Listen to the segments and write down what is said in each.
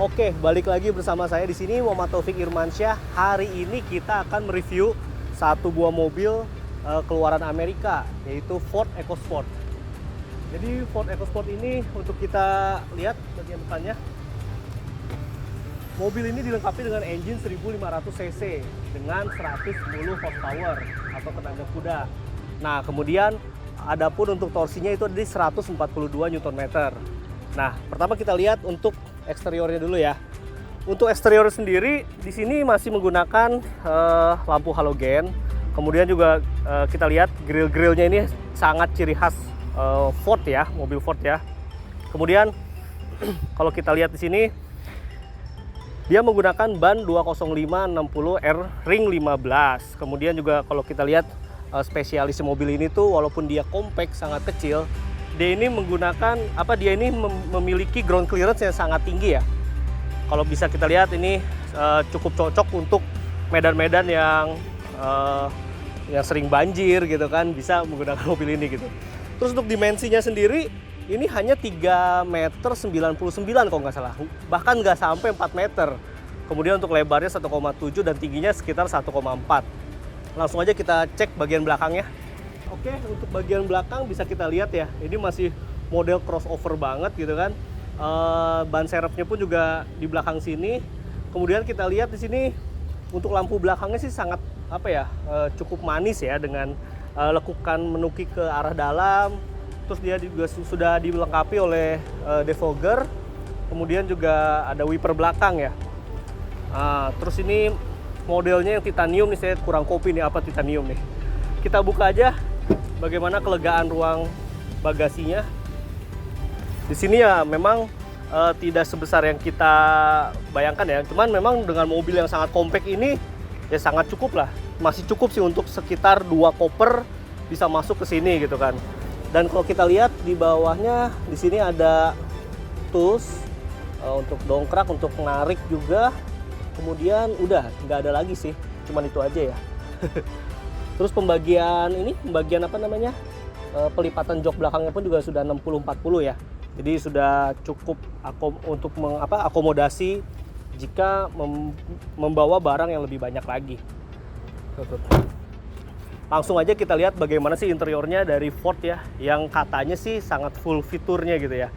Oke, balik lagi bersama saya di sini Muhammad Taufik Irmansyah. Hari ini kita akan mereview satu buah mobil keluaran Amerika, yaitu Ford EcoSport. Jadi Ford EcoSport ini untuk kita lihat bagian depannya. Mobil ini dilengkapi dengan engine 1500 cc dengan 110 horsepower atau tenaga kuda. Nah, kemudian adapun untuk torsinya itu ada di 142 Nm. Nah, pertama kita lihat untuk eksteriornya dulu ya. Untuk eksterior sendiri di sini masih menggunakan lampu halogen. Kemudian juga kita lihat grill-grillnya ini sangat ciri khas Ford ya, mobil Ford ya. Kemudian kalau kita lihat di sini dia menggunakan ban 205/60R ring 15. Kemudian juga kalau kita lihat spesialis mobil ini tuh walaupun dia compact sangat kecil, dia ini menggunakan memiliki ground clearance yang sangat tinggi ya. Kalau bisa kita lihat ini cukup cocok untuk medan-medan yang sering banjir gitu kan, bisa menggunakan mobil ini gitu. Terus untuk dimensinya sendiri ini hanya 3,99 meter kalau nggak salah, bahkan nggak sampai 4 meter. Kemudian untuk lebarnya 1,7 dan tingginya sekitar 1,4. Langsung aja kita cek bagian belakangnya. Oke, untuk bagian belakang bisa kita lihat ya, ini masih model crossover banget gitu kan. Ban serepnya pun juga di belakang sini. Kemudian kita lihat di sini untuk lampu belakangnya sih sangat cukup manis ya, dengan lekukan menukik ke arah dalam. Terus dia juga sudah dilengkapi oleh defogger. Kemudian juga ada wiper belakang ya. Terus ini modelnya yang titanium nih, saya kurang kopi nih apa titanium nih. Kita buka aja bagaimana kelegaan ruang bagasinya. Di sini ya memang tidak sebesar yang kita bayangkan ya. Cuman memang dengan mobil yang sangat compact ini ya sangat cukup lah. Masih cukup sih untuk sekitar 2 koper bisa masuk ke sini gitu kan. Dan kalau kita lihat di bawahnya di sini ada tools untuk dongkrak, untuk menarik juga. Kemudian udah nggak ada lagi sih, cuman itu aja ya. Terus pembagian pelipatan jok belakangnya pun juga sudah 60-40 ya. Jadi sudah cukup untuk akomodasi jika membawa barang yang lebih banyak lagi. Langsung aja kita lihat bagaimana sih interiornya dari Ford ya, yang katanya sih sangat full fiturnya gitu ya.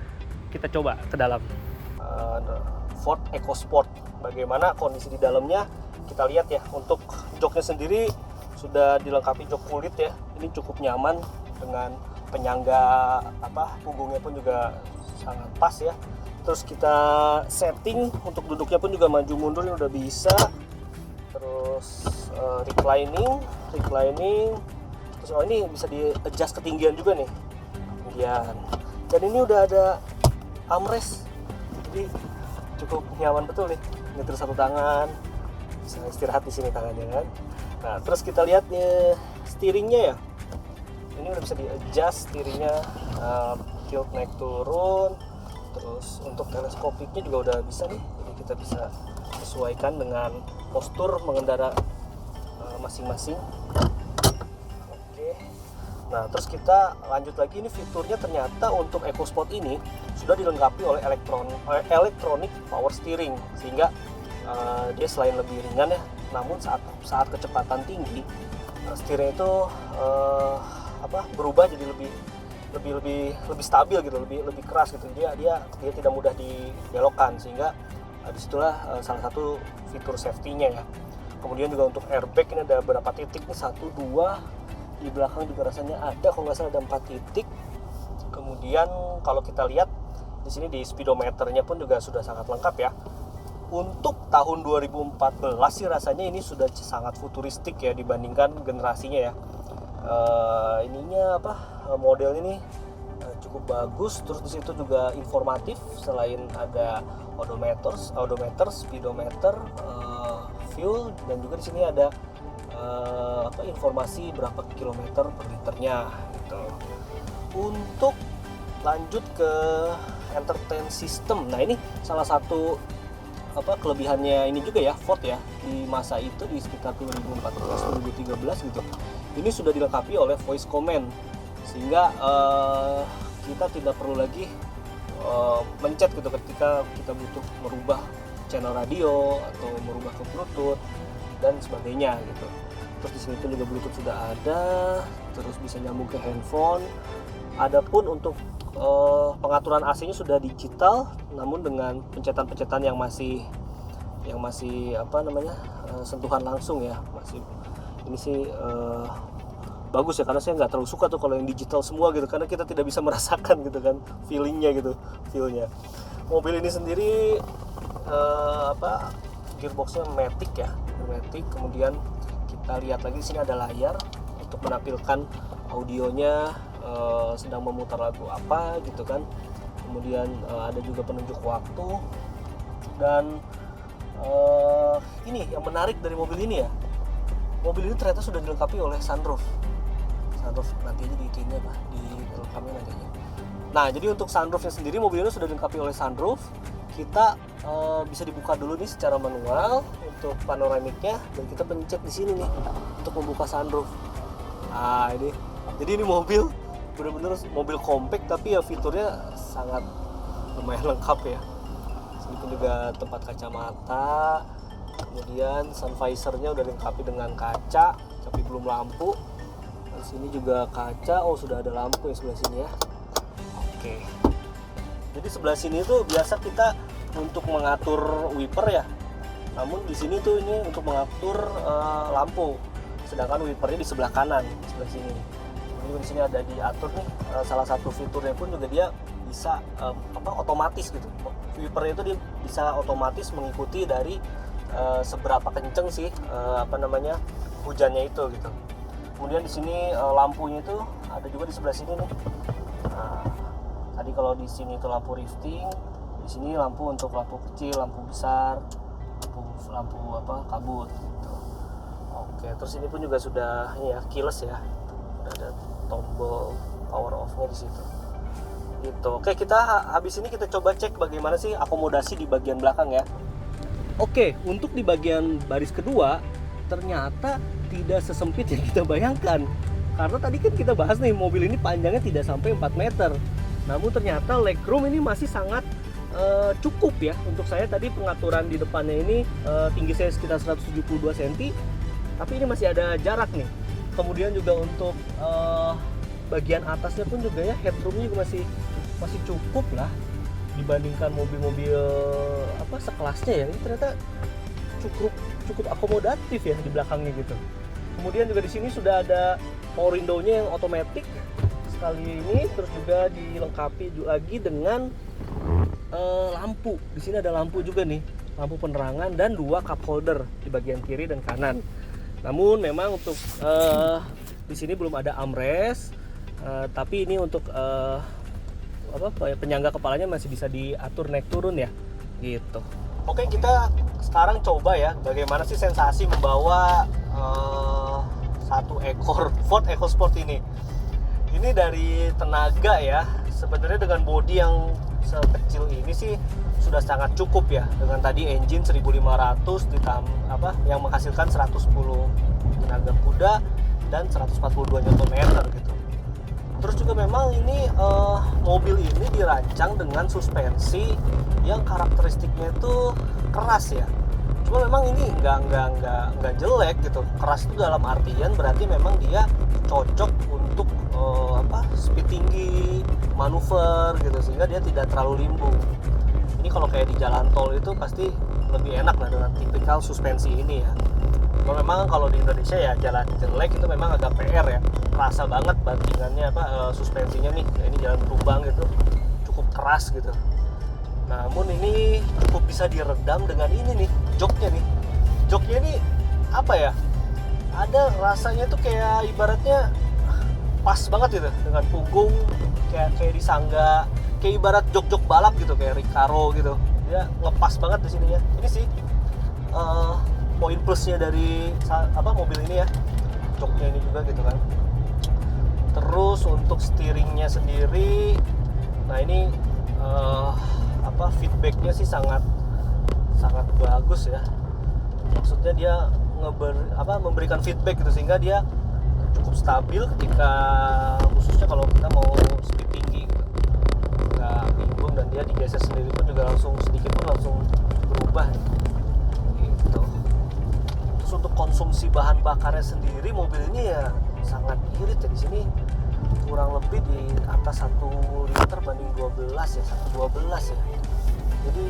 Kita coba ke dalam. Ford EcoSport, bagaimana kondisi di dalamnya kita lihat ya. Untuk joknya sendiri sudah dilengkapi jok kulit ya, ini cukup nyaman dengan penyangga punggungnya pun juga sangat pas ya. Terus kita setting untuk duduknya pun juga maju mundur ini udah bisa. Terus reclining, terus ini bisa di adjust ketinggian juga nih, ketinggian. Dan ini udah ada armrest, jadi cukup nyaman betul nih. Nyetir satu tangan, bisa istirahat di sini tangannya kan. Nah, terus kita lihat steeringnya ya. Ini udah bisa di-adjust steeringnya, tilt naik turun. Terus untuk teleskopiknya juga udah bisa nih. Jadi kita bisa sesuaikan dengan postur mengendara masing-masing. Oke. Nah, terus kita lanjut lagi, ini fiturnya ternyata untuk EcoSport ini sudah dilengkapi oleh electronic power steering, sehingga dia selain lebih ringan ya, namun saat kecepatan tinggi steering itu berubah jadi lebih stabil gitu, lebih keras gitu. Dia tidak mudah dibelokkan, sehingga disitulah salah satu fitur safety-nya ya. Kemudian juga untuk airbag ini ada berapa titik nih, 1, 2, di belakang juga rasanya ada, kalau nggak salah ada 4 titik. Kemudian kalau kita lihat di sini di speedometernya pun juga sudah sangat lengkap ya. Untuk tahun 2014 sih rasanya ini sudah sangat futuristik ya dibandingkan generasinya ya. Model ini cukup bagus. Terus di situ juga informatif, selain ada odometer, speedometer, fuel, dan juga di sini ada informasi berapa kilometer per liternya gitu. Untuk lanjut ke entertain system. Nah, ini salah satu kelebihannya ini juga ya Ford ya, di masa itu di sekitar 2014-2013 gitu. Ini sudah dilengkapi oleh voice command, sehingga kita tidak perlu lagi mencet gitu ketika kita butuh merubah channel radio atau merubah ke Bluetooth dan sebagainya gitu. Terus di sini pun juga Bluetooth sudah ada, terus bisa nyambung ke handphone. Adapun untuk pengaturan AC-nya sudah digital, namun dengan pencetan-pencetan yang masih sentuhan langsung ya. Masih ini sih bagus ya, karena saya nggak terlalu suka tuh kalau yang digital semua gitu, karena kita tidak bisa merasakan gitu kan feelnya. Mobil ini sendiri gearboxnya Matic ya, Matic. Kemudian kita lihat lagi di sini ada layar untuk menampilkan audionya sedang memutar lagu apa gitu kan. Kemudian ada juga penunjuk waktu. Dan ini yang menarik dari mobil ini ya, mobil ini ternyata sudah dilengkapi oleh sunroof nantinya di kayaknya apa di rekamnya nantinya. Nah, jadi untuk sunroofnya sendiri mobil ini sudah dilengkapi oleh sunroof. Kita bisa dibuka dulu nih secara manual untuk panoramiknya, dan kita pencet di sini nih untuk membuka sunroof. Nah, ini jadi ini mobil benar-benar mobil compact, tapi ya fiturnya sangat lumayan lengkap ya. Sini pun juga tempat kacamata, kemudian sun visor-nya udah dilengkapi dengan kaca tapi belum lampu. Di sini juga kaca, sudah ada lampu yang sebelah sini ya. Oke. Jadi sebelah sini tuh biasa kita untuk mengatur wiper ya. Namun di sini tuh ini untuk mengatur lampu. Sedangkan wipernya di sebelah kanan, di sebelah sini. Jadi di sini ada diatur nih. Salah satu fiturnya pun juga dia bisa otomatis gitu. Wipernya itu dia bisa otomatis mengikuti dari seberapa kenceng sih hujannya itu gitu. Kemudian di sini lampunya itu ada juga di sebelah sini nih. Nah, tadi kalau di sini itu lampu rifting, di sini lampu untuk lampu kecil, lampu besar, lampu kabut gitu. Oke, terus ini pun juga sudah ini ya keyless ya. Ada tombol power off-nya di situ. Gitu. Oke, kita habis ini kita coba cek bagaimana sih akomodasi di bagian belakang ya. Oke, untuk di bagian baris kedua ternyata tidak sesempit yang kita bayangkan. Karena tadi kan kita bahas nih, mobil ini panjangnya tidak sampai 4 meter. Namun ternyata legroom ini masih sangat cukup ya. Untuk saya tadi pengaturan di depannya ini tinggi saya sekitar 172 cm, tapi ini masih ada jarak nih. Kemudian juga untuk bagian atasnya pun juga ya, headroomnya juga masih cukup lah dibandingkan mobil-mobil sekelasnya ya. Ini ternyata cukup akomodatif ya di belakangnya gitu. Kemudian juga di sini sudah ada power window-nya yang otomatis sekali ini, terus juga dilengkapi lagi dengan lampu. Di sini ada lampu juga nih, lampu penerangan dan 2 cup holder di bagian kiri dan kanan. Namun memang untuk di sini belum ada armrest, tapi ini untuk penyangga kepalanya masih bisa diatur naik turun ya, gitu. Oke, kita sekarang coba ya bagaimana sih sensasi membawa satu ekor Ford EcoSport ini. Ini dari tenaga ya, sebenarnya dengan bodi yang sekecil ini sih sudah sangat cukup ya, dengan tadi engine 1500 yang menghasilkan 110 tenaga kuda dan 142 Nm gitu. Terus juga memang ini mobil ini dirancang dengan suspensi yang karakteristiknya itu keras ya. Cuma memang ini nggak jelek gitu. Keras itu dalam artian berarti memang dia cocok untuk speed tinggi, manuver gitu, sehingga dia tidak terlalu limbung. Ini kalau kayak di jalan tol itu pasti lebih enak lah dengan tipikal suspensi ini ya. Cuma memang kalau di Indonesia ya jalan jelek itu memang agak PR ya. Terasa banget bandingannya suspensinya nih. Ini jalan berlubang gitu, cukup keras gitu. Namun ini cukup bisa diredam dengan ini nih, joknya nih. Joknya ini ada rasanya tuh kayak ibaratnya pas banget gitu dengan punggung, kayak disangga, kayak ibarat jok-jok balap gitu, kayak Recaro gitu. Dia ngepas banget di sininya. Ini sih poin plusnya dari mobil ini ya, joknya ini juga gitu kan. Terus untuk steeringnya sendiri, nah ini feedbacknya sih sangat bagus ya. Maksudnya dia memberikan feedback gitu, sehingga dia cukup stabil ketika khususnya kalau kita mau speed tinggi gitu. nggak bingung, dan dia digeser sendiri pun juga langsung sedikit pun langsung berubah gitu. Terus untuk konsumsi bahan bakarnya sendiri, mobil ini ya sangat irit ya, di sini kurang lebih di atas 1 liter banding 12 ya, 1,12 ya. Jadi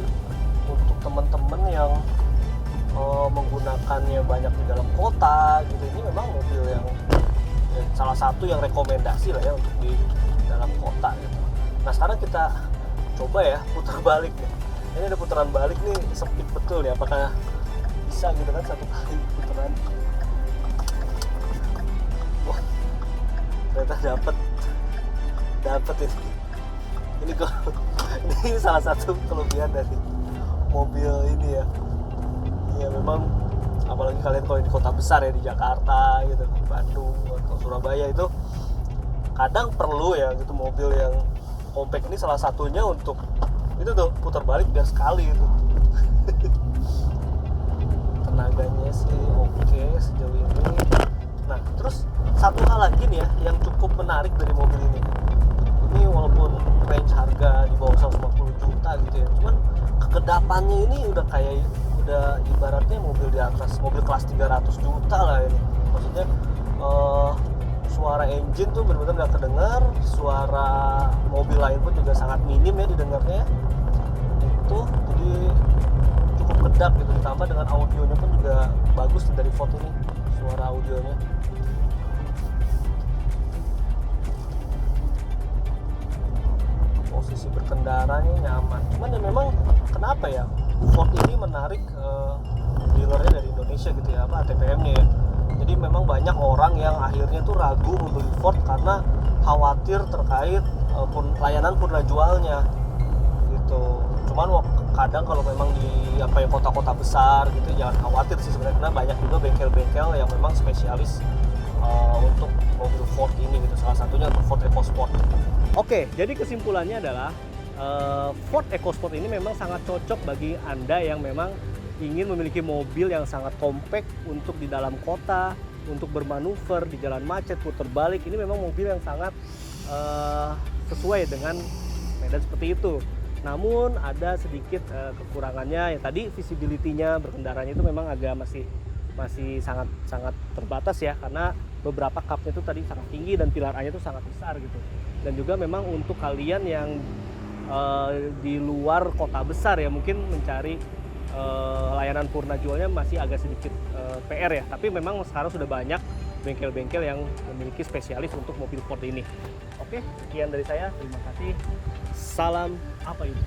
untuk teman-teman yang menggunakannya banyak di dalam kota gitu, ini memang mobil yang salah satu yang rekomendasi lah ya untuk di dalam kota gitu. Nah sekarang kita coba ya putar balik nih. Ini ada putaran balik nih, sempit betul ya, apakah bisa gitu kan satu kali putaran. Wah, ternyata dapat ini kok. Ini salah satu kelebihan dari mobil ini ya. Ya memang apalagi kalian kalau di kota besar ya, di Jakarta gitu, di Bandung atau Surabaya, itu kadang perlu ya gitu mobil yang compact. Ini salah satunya untuk itu tuh, putar balik biar sekali itu. Tenaganya sih oke sejauh ini. Nah terus satu hal lagi nih ya yang cukup menarik dari mobil ini walaupun range harga di bawah 150 juta gitu ya, cuman kekedapannya ini udah ibaratnya mobil di atas, mobil kelas 300 juta lah ini. Maksudnya suara engine tuh benar-benar nggak kedengar, suara mobil lain pun juga sangat minim ya didengarnya itu, jadi cukup kedap gitu. Ditambah dengan audionya pun juga bagus dari Ford ini, suara audionya. Posisi berkendaranya nyaman. Cuman ya memang kenapa ya Ford ini menarik dealernya dari Indonesia gitu ya, ATPM-nya ya. Jadi memang banyak orang yang akhirnya tuh ragu membeli Ford karena khawatir terkait layanan purna jualnya gitu. Cuman kadang kalau memang di kota-kota besar gitu, jangan khawatir sih sebenarnya, karena banyak juga bengkel-bengkel yang memang spesialis untuk mobil Ford ini gitu. Salah satunya untuk Ford EcoSport. Oke, jadi kesimpulannya adalah Ford EcoSport ini memang sangat cocok bagi Anda yang memang ingin memiliki mobil yang sangat kompak untuk di dalam kota, untuk bermanuver di jalan macet, putar balik. Ini memang mobil yang sangat sesuai dengan medan seperti itu. Namun ada sedikit kekurangannya, ya tadi visibility-nya berkendaranya itu memang agak masih sangat terbatas ya, karena beberapa kapnya itu tadi sangat tinggi dan pilar A-nya itu sangat besar gitu. Dan juga memang untuk kalian yang di luar kota besar ya, mungkin mencari layanan purna jualnya masih agak sedikit PR ya. Tapi memang sekarang sudah banyak bengkel-bengkel yang memiliki spesialis untuk mobil Ford ini. Oke, sekian dari saya. Terima kasih. Salam apa itu?